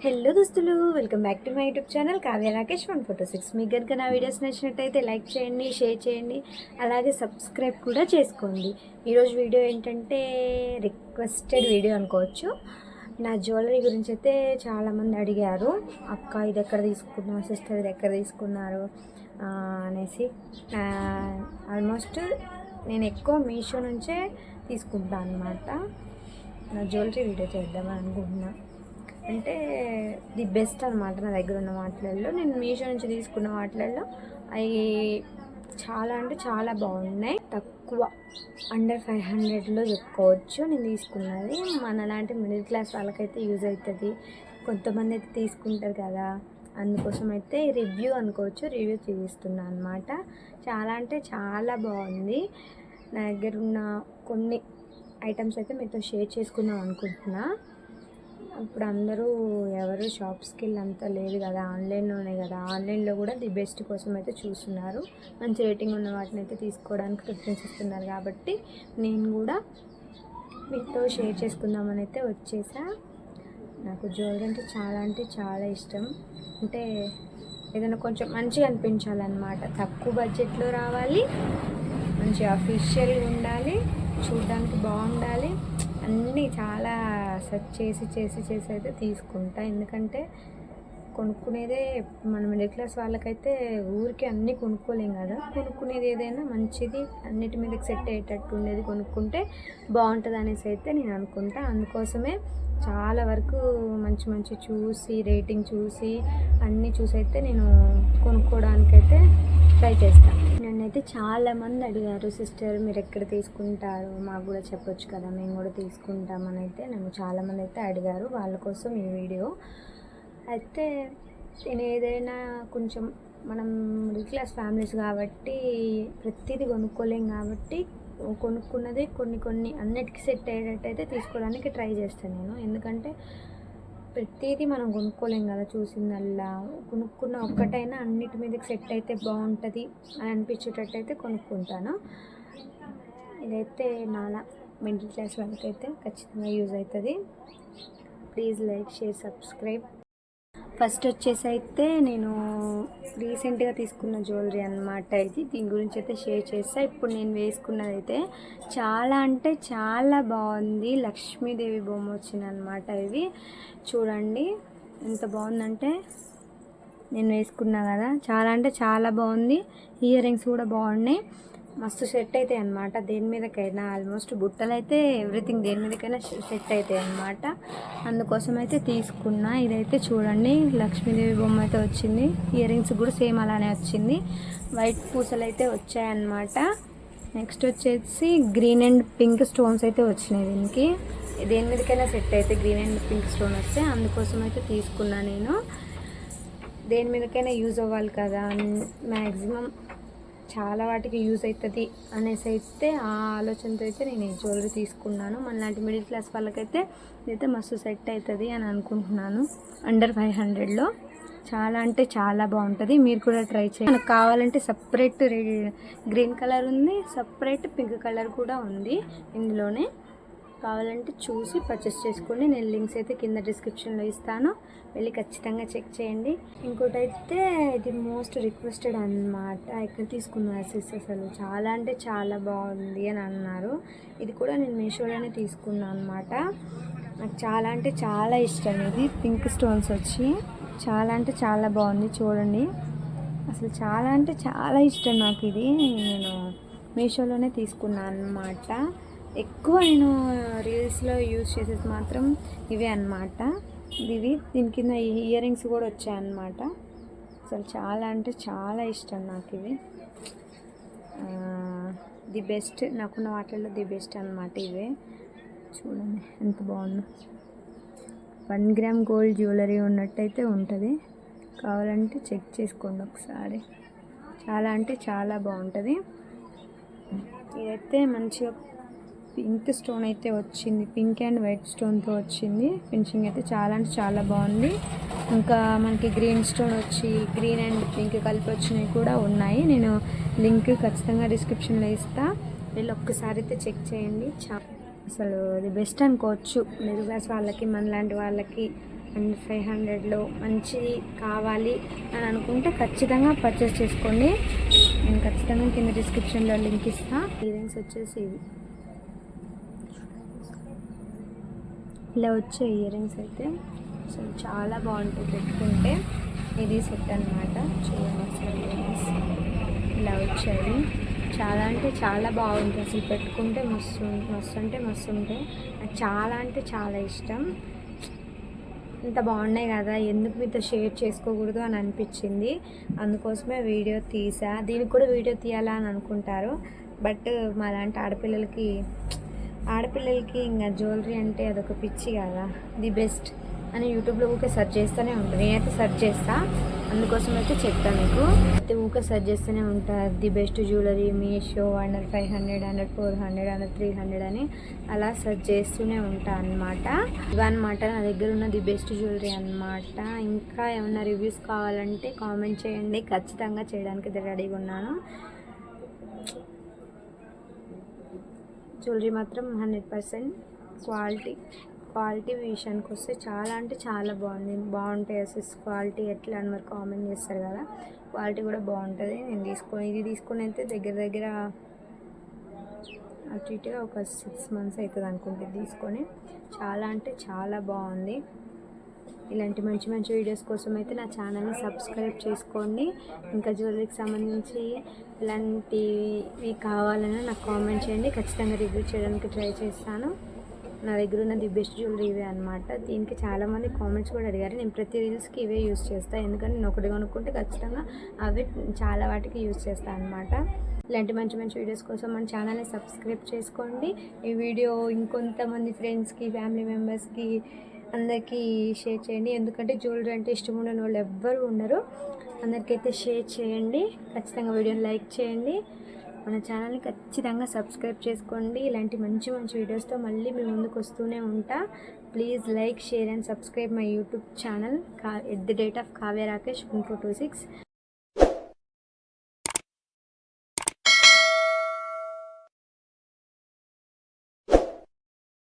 Hello దోస్తులు, welcome back to my YouTube channel Kavya Rakesh 146. మీకు కనుక నా వీడియోస్ నచ్చినట్టయితే లైక్ చేయండి, షేర్ చేయండి, అలాగే సబ్స్క్రైబ్ కూడా చేసుకోండి. ఈరోజు వీడియో ఏంటంటే రిక్వెస్టెడ్ వీడియో అనుకోవచ్చు. నా జ్యువెలరీ గురించి అయితే చాలామంది అడిగారు, అక్క ఇది ఎక్కడ తీసుకున్నావు, సిస్టర్ ఇది ఎక్కడ తీసుకున్నారు అనేసి. ఆల్మోస్ట్ నేను ఎక్కువ మీషో నుంచే తీసుకుంటాను అన్నమాట. నా జ్యువెలరీ వీడియో చేద్దామని అనుకుంటున్నా. అంటే ది బెస్ట్ అనమాట నా దగ్గర ఉన్న వాటిలలో. నేను మీషో నుంచి తీసుకున్న వాటిలలో అవి చాలా అంటే చాలా బాగున్నాయి. తక్కువ అండర్ 500లో చెప్పుకోవచ్చు నేను తీసుకున్నది. మనలాంటి మిడిల్ క్లాస్ వాళ్ళకైతే యూజ్ అవుతుంది. కొంతమంది అయితే తీసుకుంటారు కదా, అందుకోసం అయితే రివ్యూ అనుకోవచ్చు, రివ్యూ చూపిస్తున్నాను అనమాట. చాలా అంటే చాలా బాగుంది. నా దగ్గర ఉన్న కొన్ని ఐటమ్స్ అయితే మీతో షేర్ చేసుకుందాం అనుకుంటున్నా. ఇప్పుడు అందరూ ఎవరు షాప్స్కి వెళ్ళి లేదు కదా, ఆన్లైన్లోనే కదా. ఆన్లైన్లో కూడా ది బెస్ట్ కోసం అయితే చూస్తున్నారు. మంచి రేటింగ్ ఉన్న వాటిని అయితే తీసుకోవడానికి ప్రిఫరెన్స్ ఇస్తున్నారు. కాబట్టి నేను కూడా మీతో షేర్ చేసుకుందామని అయితే వచ్చేసా. నాకు జ్యువెలరీ అంటే చాలా ఇష్టం. అంటే ఏదైనా కొంచెం మంచిగా అనిపించాలన్నమాట. తక్కువ బడ్జెట్లో రావాలి, మంచి అఫీషియల్గా ఉండాలి, చూడడానికి బాగుండాలి. అన్నీ చాలా సెర్చ్ చేసి అయితే తీసుకుంటా. ఎందుకంటే కొనుక్కునేదే మన మిడిల్ క్లాస్ వాళ్ళకైతే ఊరికి అన్నీ కొనుక్కోలేం కదా. కొనుక్కునేది ఏదైనా మంచిది, అన్నిటి మీదకి సెట్ అయ్యేటట్టు ఉండేది కొనుక్కుంటే బాగుంటుంది అనేసి అయితే నేను అనుకుంటా. అందుకోసమే చాలా వరకు మంచి చూసి, రేటింగ్ చూసి, అన్నీ చూసి అయితే నేను కొనుక్కోవడానికైతే ట్రై చేస్తాను. నన్నైతే చాలామంది అడిగారు, సిస్టర్ మీరు ఎక్కడ తీసుకుంటారు, మాకు కూడా చెప్పొచ్చు కదా, మేము కూడా తీసుకుంటామని అయితే నన్ను చాలామంది అయితే అడిగారు. వాళ్ళ కోసం ఈ వీడియో అయితే. నేను ఏదైనా కొంచెం మనం మిడిల్ క్లాస్ ఫ్యామిలీస్ కాబట్టి ప్రతిదీ కొనుక్కోలేం కాబట్టి కొనుక్కున్నదే కొన్ని అన్నిటికీ సెట్ అయ్యేటట్టు అయితే తీసుకోవడానికి ట్రై చేస్తాను నేను. ఎందుకంటే ప్రతిదీ మనం కొనుక్కోలేం కదా. చూసిందల్లా కొనుక్కున్న ఒక్కటైనా అన్నిటి మీదకి సెట్ అయితే బాగుంటుంది అని అనిపించేటట్టు అయితే కొనుక్కుంటాను. ఇదైతే నాలా మిడిల్ క్లాస్ వాళ్ళకైతే ఖచ్చితంగా యూజ్ అవుతుంది. Please like, share, subscribe. First వచ్చేసి అయితే నేను రీసెంట్గా తీసుకున్న జ్యువెలరీ అనమాట ఇది. దీని గురించి అయితే షేర్ చేస్తా. ఇప్పుడు నేను వేసుకున్నది అయితే చాలా అంటే చాలా బాగుంది. లక్ష్మీదేవి బొమ్మ వచ్చిందనమాట. ఇవి చూడండి ఎంత బాగుందంటే, నేను వేసుకున్నా కదా, చాలా అంటే చాలా బాగుంది. ఇయర్ రింగ్స్ కూడా బాగున్నాయి, మస్తు సెట్ అవుతాయి అన్నమాట. దేని మీదకైనా ఆల్మోస్ట్ బుట్టలు అయితే ఎవ్రీథింగ్ దేని మీదకైనా సెట్ అవుతాయి అన్నమాట. అందుకోసం అయితే తీసుకున్నా. ఇదైతే చూడండి లక్ష్మీదేవి బొమ్మ అయితే వచ్చింది. ఇయర్ రింగ్స్ కూడా సేమ్ అలానే వచ్చింది. వైట్ పూసలు అయితే వచ్చాయన్నమాట. నెక్స్ట్ వచ్చేసి గ్రీన్ అండ్ పింక్ స్టోన్స్ అయితే వచ్చినాయి. దీనికి దేని మీదకైనా సెట్ అయితే గ్రీన్ అండ్ పింక్ స్టోన్ వస్తే అందుకోసం అయితే తీసుకున్నా నేను. దేని మీదకైనా యూజ్ అవ్వాలి కదా, మ్యాక్సిమం చాలా వాటికి యూజ్ అవుతుంది అనేసి అయితే ఆ ఆలోచనతో అయితే నేను ఈ జ్యువెలరీ తీసుకున్నాను. మనలాంటి మిడిల్ క్లాస్ వాళ్ళకైతే ఇదైతే మస్తు సెట్ అవుతుంది అని అనుకుంటున్నాను. అండర్ 500లో చాలా అంటే చాలా బాగుంటుంది. మీరు కూడా ట్రై చేయండి. మనకు కావాలంటే సపరేట్ గ్రీన్ కలర్ ఉంది, సపరేట్ పింక్ కలర్ కూడా ఉంది. ఇందులోనే కావాలంటే చూసి పర్చేస్ చేసుకోండి. నేను లింక్స్ అయితే కింద డిస్క్రిప్షన్లో ఇస్తాను, వెళ్ళి ఖచ్చితంగా చెక్ చేయండి. ఇంకోటి అయితే ఇది మోస్ట్ రిక్వెస్టెడ్ అన్నమాట. ఇక్కడ తీసుకున్న సిస్ అసలు చాలా అంటే చాలా బాగుంది అని అన్నారు. ఇది కూడా నేను మీషోలోనే తీసుకున్నాను అనమాట. నాకు చాలా అంటే చాలా ఇష్టం. ఇది పింక్ స్టోన్స్ వచ్చి చాలా అంటే చాలా బాగుంది. చూడండి అసలు చాలా అంటే చాలా ఇష్టం నాకు ఇది. నేను మీషోలోనే తీసుకున్నాను అనమాట. ఎక్కువ నేను రీల్స్లో యూజ్ చేసేది మాత్రం ఇవే అన్నమాట. దీని కింద ఇయర్ రింగ్స్ కూడా వచ్చాయన్నమాట. అసలు చాలా అంటే చాలా ఇష్టం నాకు ఇవి. ది బెస్ట్ నాకున్న వాటిల్లో ది బెస్ట్ అన్నమాట ఇవే. చూడండి ఎంత బాగుందో. 1 గ్రామ్ గోల్డ్ జ్యువెలరీ ఉన్నట్టయితే ఉంటుంది. కావాలంటే చెక్ చేసుకోండి ఒకసారి. చాలా అంటే చాలా బాగుంటుంది. ఇదైతే మంచిగా పింక్ స్టోన్ అయితే వచ్చింది. పింక్ అండ్ వైట్ స్టోన్తో వచ్చింది. ఫినిషింగ్ అయితే చాలా అంటే చాలా బాగుంది. ఇంకా మనకి గ్రీన్ స్టోన్ వచ్చి గ్రీన్ అండ్ పింక్ కలిపి వచ్చినవి కూడా ఉన్నాయి. నేను లింక్ ఖచ్చితంగా డిస్క్రిప్షన్లో ఇస్తా, వెళ్ళి ఒక్కసారి అయితే చెక్ చేయండి. అసలు అది బెస్ట్ అనుకోవచ్చు మిడిల్ క్లాస్ వాళ్ళకి, మనలాంటి వాళ్ళకి అండ్ 500లో మంచిది కావాలి అని అనుకుంటే ఖచ్చితంగా పర్చేస్ చేసుకోండి. నేను ఖచ్చితంగా కింద డిస్క్రిప్షన్లో లింక్ ఇస్తాను. ఇయర్ రింగ్స్ వచ్చేసి ఇవి ఇలా వచ్చే ఇయర్ రింగ్స్ అయితే అసలు చాలా బాగుంటాయి పెట్టుకుంటే. ఇది సెట్ అనమాట. చూడండి అసలు ఇయర్ రింగ్స్ ఇలా వచ్చాయి. చాలా అంటే చాలా బాగుంటుంది అసలు పెట్టుకుంటే మస్తు మస్తు అంటే మస్తు ఉంటాయి. నాకు చాలా అంటే చాలా ఇష్టం. ఇంత బాగున్నాయి కదా, ఎందుకు మీతో షేర్ చేసుకోకూడదు అని అనిపించింది. అందుకోసమే వీడియో తీసా. దీనికి కూడా వీడియో తీయాలా అని అనుకుంటారు, బట్ మాలాంటి ఆడపిల్లలకి ఇంకా జ్యువెలరీ అంటే అదొక పిచ్చి కదా. ది బెస్ట్ అని యూట్యూబ్లో ఊకే సెర్చ్ చేస్తూనే ఉంటాను. నేనైతే సెర్చ్ చేస్తా, అందుకోసం అయితే చెప్తాను మీకు. అయితే ఊకే సెర్చ్ చేస్తూనే ఉంటాను. The best jewellery Meesho under 500 under 400 under 300 అని అలా సెర్చ్ చేస్తూనే ఉంటాను అనమాట. ఇవన్నమాట నా దగ్గర ఉన్న ది బెస్ట్ జ్యువెలరీ అనమాట. ఇంకా ఏమన్నా రివ్యూస్ కావాలంటే కామెంట్ చేయండి, ఖచ్చితంగా చేయడానికి రెడీగా ఉన్నాను. జ్యువెలరీ మాత్రం 100% క్వాలిటీ విషయానికి వస్తే చాలా అంటే చాలా బాగుంటాయి అసలు. క్వాలిటీ ఎట్లా అని మరి కామెంట్ చేస్తారు కదా, క్వాలిటీ కూడా బాగుంటుంది. నేను ఇది తీసుకొని అయితే దగ్గర అటు ఇటుగా ఒక 6 months అవుతుంది అనుకుంటే తీసుకొని. చాలా అంటే చాలా బాగుంది. ఇలాంటి మంచి మంచి వీడియోస్ కోసం అయితే నా ఛానల్ని సబ్స్క్రైబ్ చేసుకోండి. ఇంకా జ్యువెలరీకి సంబంధించి ఇలాంటివి కావాలని నాకు కామెంట్ చేయండి, ఖచ్చితంగా రివ్యూ చేయడానికి ట్రై చేస్తాను. నా దగ్గర ఉన్న ది బెస్ట్ జ్యువెలరీ ఇవే అనమాట. దీనికి చాలామంది కామెంట్స్ కూడా అడిగారు. నేను ప్రతి రీల్స్కి ఇవే యూస్ చేస్తాను, ఎందుకంటే నేను ఒకటి కొనుక్కుంటే ఖచ్చితంగా అవే చాలా వాటికి యూస్ చేస్తాను అనమాట. ఇలాంటి మంచి మంచి వీడియోస్ కోసం మన ఛానల్ని సబ్స్క్రైబ్ చేసుకోండి. ఈ వీడియో ఇంకొంతమంది ఫ్రెండ్స్కి, ఫ్యామిలీ మెంబర్స్కి అందరికీ షేర్ చేయండి, ఎందుకంటే జ్యువెలరీ అంటే ఇష్టం ఉండని వాళ్ళు ఎవ్వరు ఉండరు. అందరికైతే షేర్ చేయండి, ఖచ్చితంగా వీడియోని లైక్ చేయండి, మన ఛానల్ని ఖచ్చితంగా సబ్స్క్రైబ్ చేసుకోండి. ఇలాంటి మంచి మంచి వీడియోస్తో మళ్ళీ మీ ముందుకు వస్తూనే ఉంటా. Please like, share and subscribe my YouTube channel @Kavya Rakesh 1426.